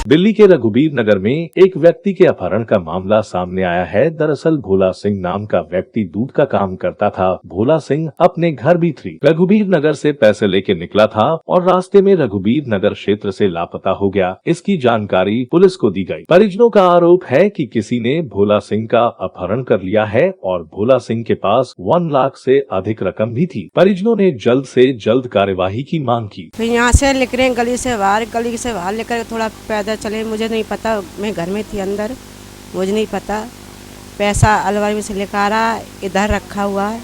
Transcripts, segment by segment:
दिल्ली के रघुबीर नगर में एक व्यक्ति के अपहरण का मामला सामने आया है। दरअसल भोला सिंह नाम का व्यक्ति दूध का काम करता था। भोला सिंह अपने घर भी रघुबीर नगर से पैसे लेके निकला था और रास्ते में रघुबीर नगर क्षेत्र से लापता हो गया। इसकी जानकारी पुलिस को दी गई। परिजनों का आरोप है कि किसी ने भोला सिंह का अपहरण कर लिया है और भोला सिंह के पास 1 लाख से अधिक रकम भी थी। परिजनों ने जल्द से जल्द कार्यवाही की मांग की। यहाँ से निकले गली से बाहर लेकर थोड़ा पैदल चले, मुझे नहीं पता, मैं घर में थी अंदर, मुझे नहीं पता। पैसा अलमारी में से लेकर आ रहा, इधर रखा हुआ है।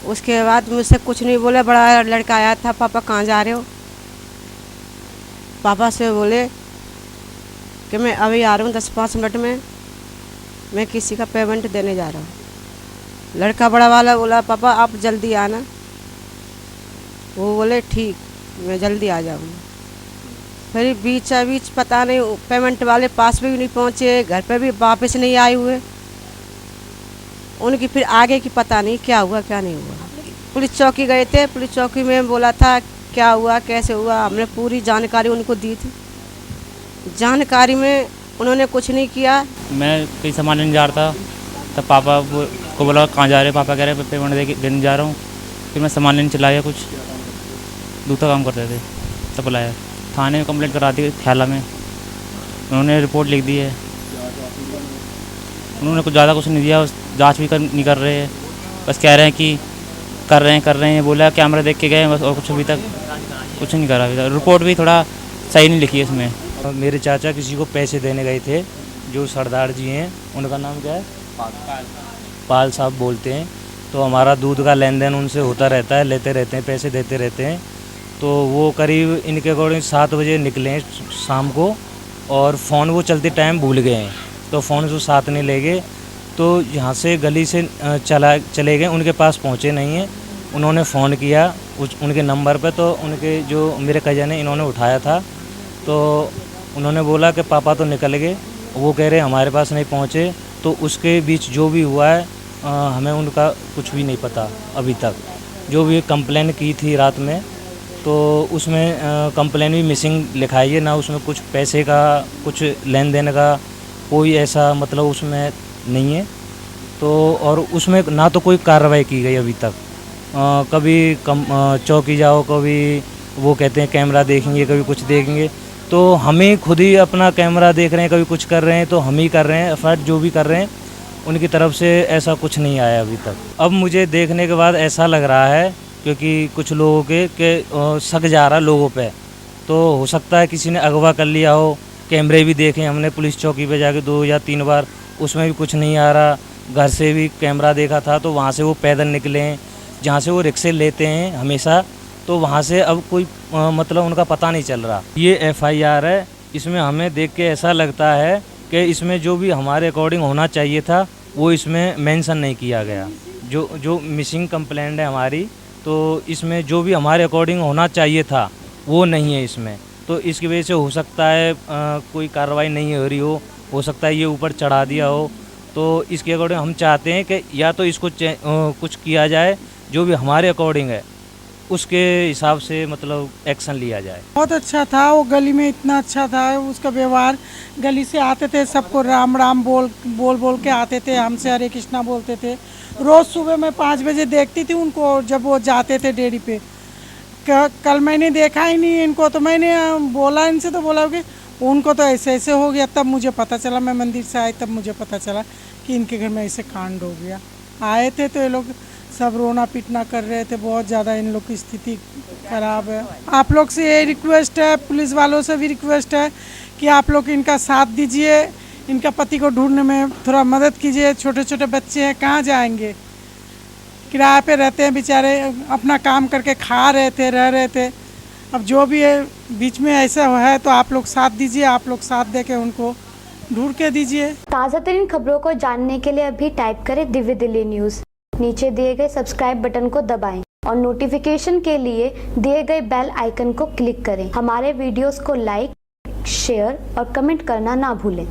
उसके बाद मुझसे कुछ नहीं बोला। बड़ा लड़का आया था, पापा कहाँ जा रहे हो? पापा से बोले कि मैं अभी आ रहा हूँ 10-5 मिनट में, मैं किसी का पेमेंट देने जा रहा हूँ। लड़का बड़ा वाला बोला पापा आप जल्दी आना। वो बोले ठीक, मैं जल्दी आ जाऊँगा। फिर बीच पता नहीं, पेमेंट वाले पास भी नहीं पहुँचे, घर पे भी वापस नहीं आए हुए। उनकी फिर आगे की पता नहीं क्या हुआ क्या नहीं हुआ। पुलिस चौकी गए थे, पुलिस चौकी में बोला था क्या हुआ कैसे हुआ, हमने पूरी जानकारी उनको दी थी। जानकारी में उन्होंने कुछ नहीं किया। मैं कहीं सामान लेने जा रहा था, तब पापा को बोला कहाँ जा रहे हैं? पापा कह रहे पेमेंट देने जा रहा हूँ। फिर मैं सामान लेने चला गया, कुछ दूध का काम करते थे, तब बुलाया। थाने में कंप्लेंट करा दी ख्याला में, उन्होंने रिपोर्ट लिख दी है। उन्होंने कुछ ज़्यादा कुछ नहीं दिया, जांच भी नहीं कर रहे हैं, बस कह रहे हैं कि कर रहे हैं। बोला कैमरा देख के गए बस, और कुछ अभी तक कुछ नहीं करा। अभी तक रिपोर्ट भी थोड़ा सही नहीं लिखी है इसमें। मेरे चाचा किसी को पैसे देने गए थे, जो सरदार जी हैं, उनका नाम क्या है? पाल साहब बोलते हैं। तो हमारा दूध का लेन देन उनसे होता रहता है, लेते रहते हैं, पैसे देते रहते हैं। तो वो करीब इनके अकॉर्डिंग 7 बजे निकले शाम को, और फ़ोन वो चलते टाइम भूल गए हैं, तो फ़ोन जो साथ नहीं ले गए। तो यहाँ से गली से चले गए, उनके पास पहुँचे नहीं हैं। उन्होंने फ़ोन किया उनके नंबर पे, तो उनके जो मेरे कज़न हैं इन्होंने उठाया था। तो उन्होंने बोला कि पापा तो निकल गए, वो कह रहे हमारे पास नहीं पहुँचे। तो उसके बीच जो भी हुआ है हमें उनका कुछ भी नहीं पता अभी तक। जो भी कंप्लेन की थी रात में, तो उसमें कंप्लेन भी मिसिंग लिखाई है ना, उसमें कुछ पैसे का कुछ लेन देन का कोई ऐसा मतलब उसमें नहीं है। तो और उसमें ना तो कोई कार्रवाई की गई अभी तक। कभी चौकी जाओ, कभी वो कहते हैं कैमरा देखेंगे, कभी कुछ देखेंगे। तो हमें खुद ही अपना कैमरा देख रहे हैं, कभी कुछ कर रहे हैं तो हम ही कर रहे हैं एफर्ट, जो भी कर रहे हैं उनकी तरफ से ऐसा कुछ नहीं आया अभी तक। अब मुझे देखने के बाद ऐसा लग रहा है, क्योंकि कुछ लोगों के शक जा रहा लोगों पे, तो हो सकता है किसी ने अगवा कर लिया हो। कैमरे भी देखे हमने पुलिस चौकी पे जाके 2 या 3 बार, उसमें भी कुछ नहीं आ रहा। घर से भी कैमरा देखा था, तो वहाँ से वो पैदल निकले हैं, जहाँ से वो रिक्शे लेते हैं हमेशा, तो वहाँ से अब कोई मतलब उनका पता नहीं चल रहा। ये FIR है, इसमें हमें देख के ऐसा लगता है कि इसमें जो भी हमारे अकॉर्डिंग होना चाहिए था वो इसमें मेंशन नहीं किया गया। जो मिसिंग कंप्लेंट है हमारी, तो इसमें जो भी हमारे अकॉर्डिंग होना चाहिए था वो नहीं है इसमें। तो इसकी वजह से हो सकता है कोई कार्रवाई नहीं हो रही हो सकता है ये ऊपर चढ़ा दिया हो। तो इसके अकॉर्डिंग हम चाहते हैं कि या तो इसको कुछ किया जाए, जो भी हमारे अकॉर्डिंग है उसके हिसाब से मतलब एक्शन लिया जाए। बहुत अच्छा था वो, गली में इतना अच्छा था उसका व्यवहार। गली से आते थे, सबको राम राम बोल के आते थे, हमसे हरे कृष्णा बोलते थे। रोज़ सुबह मैं 5 बजे देखती थी उनको जब वो जाते थे डेयरी पे। कल मैंने देखा ही नहीं इनको, तो मैंने बोला इनसे, तो बोला कि उनको तो ऐसे हो गया। तब मुझे पता चला, मैं मंदिर से आई तब मुझे पता चला कि इनके घर में ऐसे कांड हो गया। आए थे तो ये लोग सब रोना पीटना कर रहे थे, बहुत ज़्यादा इन लोग की स्थिति खराब है। आप लोग से ये रिक्वेस्ट है, पुलिस वालों से भी रिक्वेस्ट है कि आप लोग इनका साथ दीजिए, इनका पति को ढूंढने में थोड़ा मदद कीजिए। छोटे छोटे बच्चे हैं, कहाँ जाएंगे? किराए पे रहते हैं बेचारे, अपना काम करके खा रहे थे, रह रहे थे। अब जो भी है बीच में ऐसा है, तो आप लोग साथ दीजिए, आप लोग साथ दे के उनको ढूंढ के दीजिए। ताज़ा तरीन खबरों को जानने के लिए अभी टाइप करें दिव्य दिल्ली न्यूज़। नीचे दिए गए सब्सक्राइब बटन को दबाएं और नोटिफिकेशन के लिए दिए गए बेल आइकन को क्लिक करें। हमारे वीडियोस को लाइक, शेयर और कमेंट करना ना भूलें।